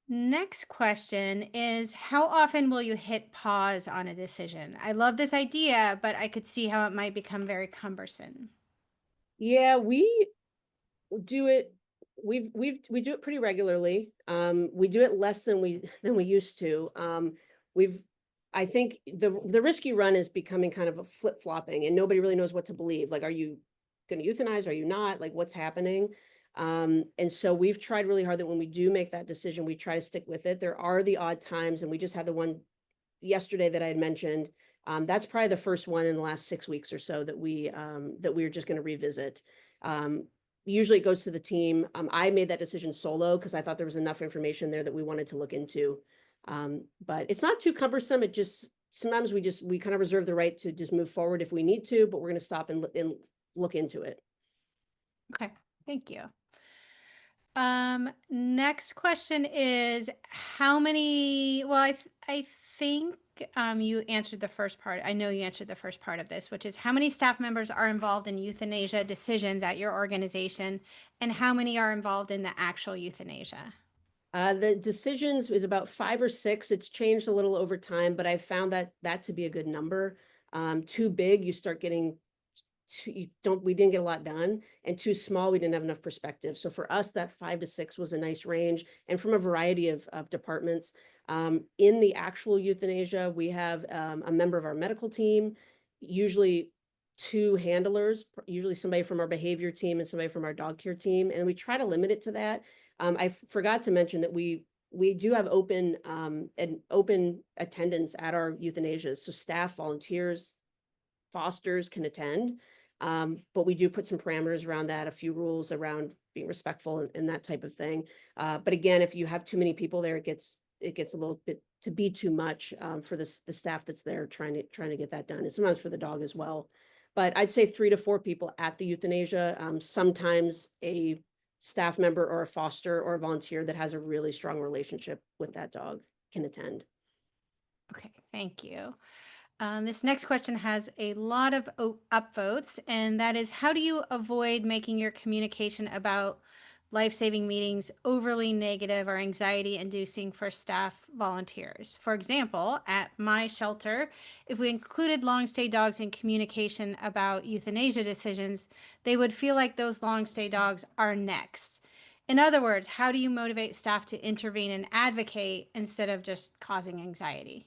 Next question is, how often will you hit pause on a decision? I love this idea, but I could see how it might become very cumbersome. Yeah, we do it. We do it pretty regularly. We do it less than we used to. We've I think the risk you run is becoming kind of a flip-flopping and nobody really knows what to believe. Like, are you going to euthanize? Are you not? Like, what's happening? And so we've tried really hard that when we do make that decision, we try to stick with it. There are the odd times, and we just had the one yesterday that I had mentioned. That's probably the first one in the last 6 weeks or so that we're just going to revisit. Usually it goes to the team. I made that decision solo because I thought there was enough information there that we wanted to look into. But it's not too cumbersome. It just, sometimes we kind of reserve the right to just move forward if we need to, but we're going to stop and look into it. Okay, thank you. Next question is how many, well, I think you answered the first part. I know you answered the first part of this, which is how many staff members are involved in euthanasia decisions at your organization, and how many are involved in the actual euthanasia? The decisions is about 5 or 6. It's changed a little over time, but I've found that to be a good number. Too big, you start getting we didn't get a lot done, and too small, we didn't have enough perspective. So for us, that 5 to 6 was a nice range, and from a variety of departments. In the actual euthanasia, we have a member of our medical team, usually 2 handlers, usually somebody from our behavior team and somebody from our dog care team, and we try to limit it to that. I forgot to mention that we do have an open attendance at our euthanasias, so staff, volunteers, fosters can attend. But we do put some parameters around that, a few rules around being respectful and that type of thing. But again, if you have too many people there, it gets a little bit to be too much for the staff that's there trying to get that done, and sometimes for the dog as well. But I'd say 3 to 4 people at the euthanasia. Sometimes a staff member or a foster or a volunteer that has a really strong relationship with that dog can attend. Okay, thank you. This next question has a lot of upvotes, and that is, how do you avoid making your communication about life-saving meetings overly negative or anxiety-inducing for staff volunteers? For example, at my shelter, if we included long-stay dogs in communication about euthanasia decisions, they would feel like those long-stay dogs are next. In other words, how do you motivate staff to intervene and advocate instead of just causing anxiety?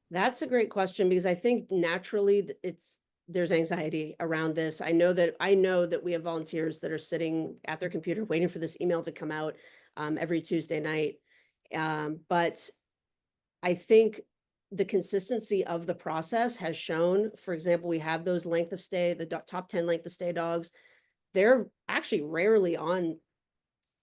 That's a great question, because I think naturally there's anxiety around this. I know that we have volunteers that are sitting at their computer waiting for this email to come out every Tuesday night. But I think the consistency of the process has shown, for example, we have those length of stay, the top 10 length of stay dogs. They're actually rarely on,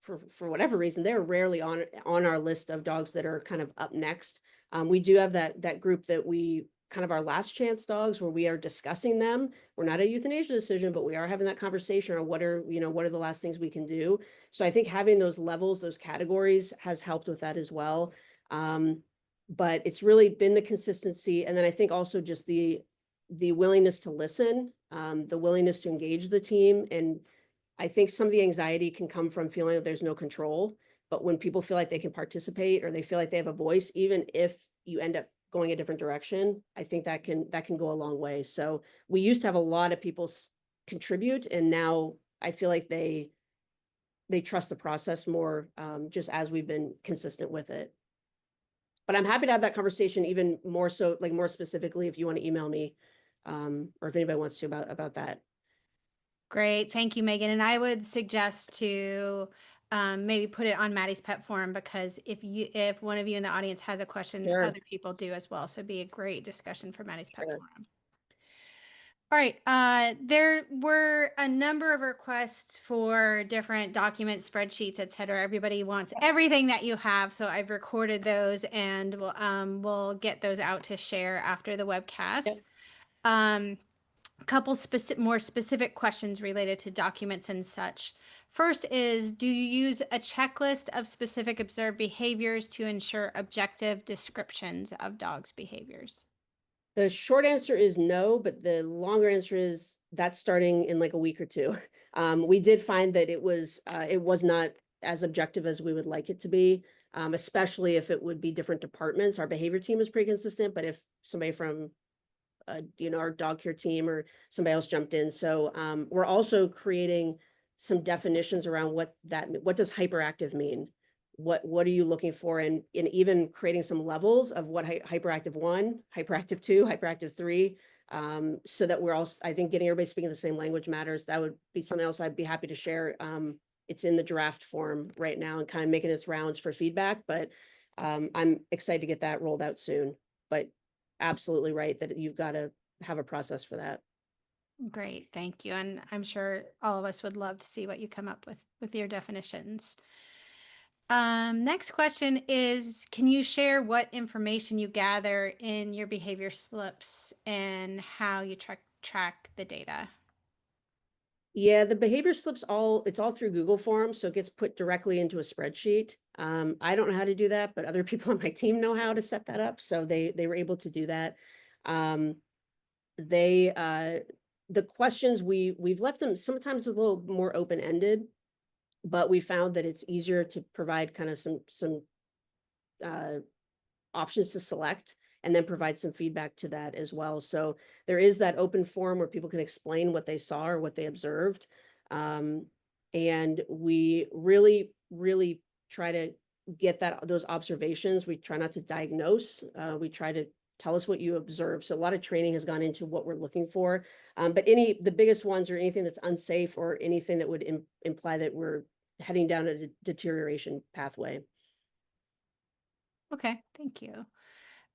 for whatever reason, they're rarely on our list of dogs that are kind of up next. We do have that group that we kind of our last chance dogs, where we are discussing them. We're not a euthanasia decision, but we are having that conversation on what are the last things we can do. So I think having those levels, those categories, has helped with that as well. But it's really been the consistency, and then I think also just the willingness to listen, the willingness to engage the team. And I think some of the anxiety can come from feeling that there's no control, but when people feel like they can participate or they feel like they have a voice, even if you end up going a different direction, I think that can go a long way. So we used to have a lot of people contribute, and now I feel like they trust the process more, just as we've been consistent with it. But I'm happy to have that conversation even more so, like more specifically, if you want to email me, or if anybody wants to about that. Great. Thank you, Meaghan. And I would suggest to maybe put it on Maddie's Pet Forum, because if one of you in the audience has a question, Sure. other people do as well. So it'd be a great discussion for Maddie's Pet Sure. Forum. All right. There were a number of requests for different documents, spreadsheets, et cetera. Everybody wants everything that you have. So I've recorded those, and we'll get those out to share after the webcast. Yep. A couple more specific questions related to documents and such. First is, do you use a checklist of specific observed behaviors to ensure objective descriptions of dogs' behaviors? The short answer is no, but the longer answer is that's starting in like a week or two. We did find that it was not as objective as we would like it to be, especially if it would be different departments. Our behavior team is pretty consistent, but if somebody from our dog care team or somebody else jumped in. So we're also creating some definitions around what does hyperactive mean? What are you looking for? And even creating some levels of what hyperactive 1, hyperactive 2, hyperactive 3, so that we're also, I think, getting everybody speaking the same language matters. That would be something else I'd be happy to share. It's in the draft form right now and kind of making its rounds for feedback, but I'm excited to get that rolled out soon. But absolutely right that you've got to have a process for that. Great, thank you. And I'm sure all of us would love to see what you come up with your definitions. Next question is, can you share what information you gather in your behavior slips and how you track the data? Yeah, the behavior slips it's all through Google Forms, so it gets put directly into a spreadsheet. I don't know how to do that, but other people on my team know how to set that up, so they were able to do that. The questions we've left them sometimes a little more open-ended, but we found that it's easier to provide kind of some options to select and then provide some feedback to that as well. So there is that open forum where people can explain what they saw or what they observed. And we really, really try to get those observations. We try not to diagnose. We try to tell us what you observe. So a lot of training has gone into what we're looking for. But the biggest ones are anything that's unsafe or anything that would imply that we're heading down a deterioration pathway. Okay, thank you.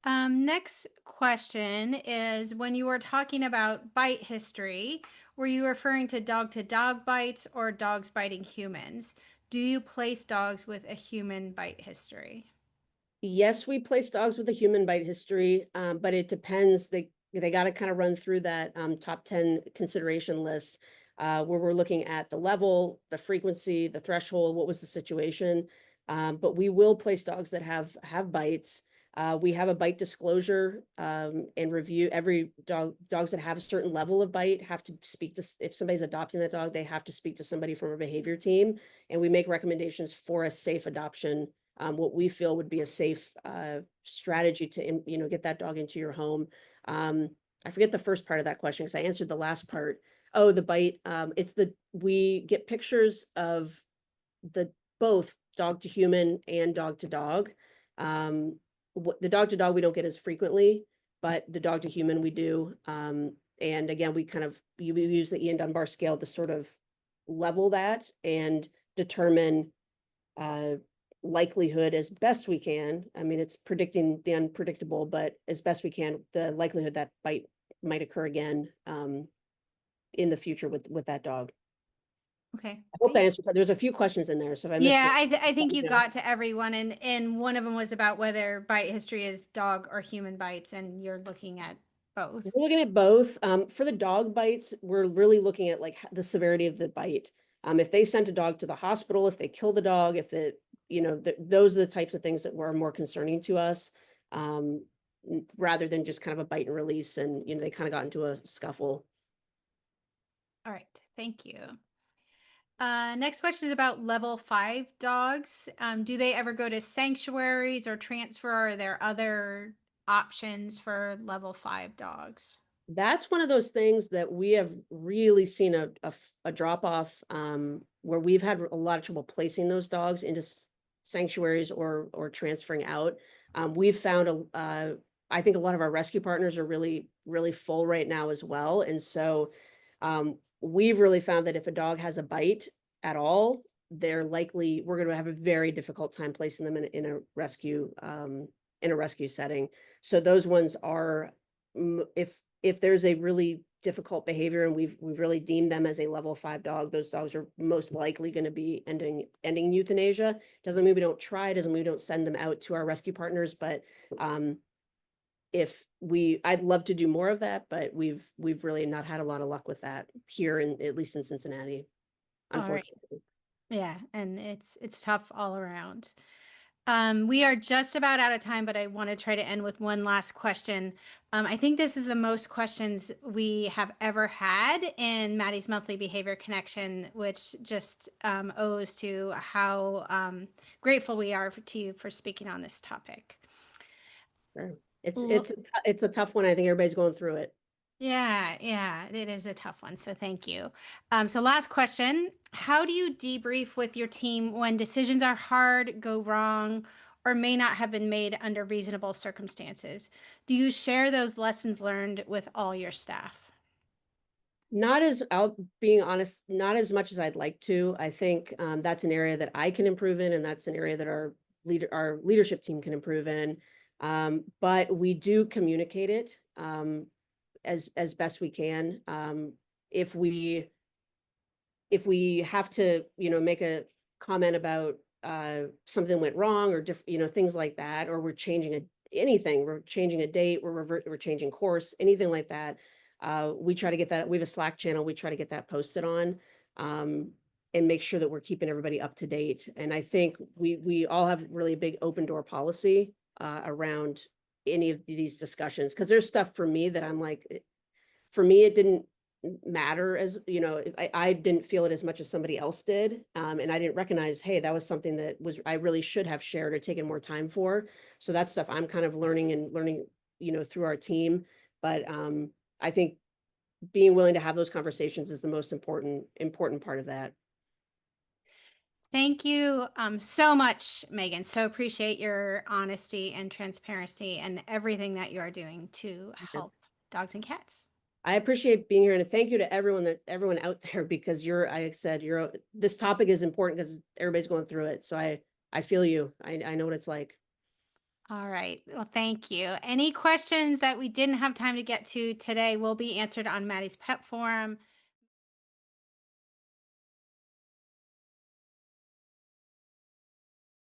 Next question is, when you were talking about bite history, were you referring to dog bites or dogs biting humans? Do you place dogs with a human bite history? Yes, we place dogs with a human bite history, but it depends. They got to kind of run through that top 10 consideration list, where we're looking at the level, the frequency, the threshold, what was the situation. But we will place dogs that have bites. We have a bite disclosure and review. Every dogs that have a certain level of bite have to speak to, if somebody's adopting that dog, they have to speak to somebody from our behavior team, and we make recommendations for a safe adoption. What we feel would be a safe strategy to, get that dog into your home. I forget the first part of that question because I answered the last part. Oh, the bite. We get pictures of both dog to human and dog to dog. The dog to dog we don't get as frequently, but the dog to human we do. And again, we use the Ian Dunbar scale to sort of level that and determine likelihood as best we can. I mean, it's predicting the unpredictable, but as best we can, the likelihood that bite might occur again in the future with that dog. Okay. I hope that answered. There's a few questions in there, so if I missed Yeah, one, I think you yeah. got to everyone, and one of them was about whether bite history is dog or human bites, and you're looking at both. We're looking at both. For the dog bites, we're really looking at like the severity of the bite. If they sent a dog to the hospital, if they killed the dog, if those are the types of things that were more concerning to us, rather than just kind of a bite and release, and they kind of got into a scuffle. All right, thank you. Next question is about level 5 dogs. Do they ever go to sanctuaries or transfer? Or are there other options for level 5 dogs? That's one of those things that we have really seen a drop off, where we've had a lot of trouble placing those dogs into sanctuaries or transferring out. We've found I think a lot of our rescue partners are really, really full right now as well. And so we've really found that if a dog has a bite at all, we're going to have a very difficult time placing them in a rescue setting. So those ones are, if there's a really difficult behavior and we've really deemed them as a level 5 dog, those dogs are most likely going to be ending euthanasia. Doesn't mean we don't try, doesn't mean we don't send them out to our rescue partners, but I'd love to do more of that, but we've really not had a lot of luck with that here, at least in Cincinnati, unfortunately. All right. Yeah, and it's tough all around. We are just about out of time, but I want to try to end with one last question. I think this is the most questions we have ever had in Maddie's Monthly Behavior Connection, which just owes to how grateful we are to you for speaking on this topic. Sure. It's a tough one. I think everybody's going through it. Yeah, it is a tough one. So thank you. So last question, how do you debrief with your team when decisions are hard, go wrong, or may not have been made under reasonable circumstances? Do you share those lessons learned with all your staff? Being honest, not as much as I'd like to. I think that's an area that I can improve in, and that's an area that our leadership team can improve in. But we do communicate it as best we can. If we have to, make a comment about something went wrong or things like that, or we're changing a date, we're changing course, anything like that. We try to get that. We have a Slack channel. We try to get that posted on, and make sure that we're keeping everybody up to date. And I think we all have really a big open door policy around any of these discussions, because there's stuff for me that I'm like, for me, it didn't matter as, I didn't feel it as much as somebody else did. And I didn't recognize, hey, that was something that I really should have shared or taken more time for. So that's stuff I'm kind of learning through our team. But I think being willing to have those conversations is the most important part of that. Thank you so much, Megan. So appreciate your honesty and transparency and everything that you are doing to help dogs and cats. I appreciate being here, and thank you to everyone out there, because I said, this topic is important because everybody's going through it. So I feel you. I know what it's like. All right. Well, thank you. Any questions that we didn't have time to get to today will be answered on Maddie's Pet Forum.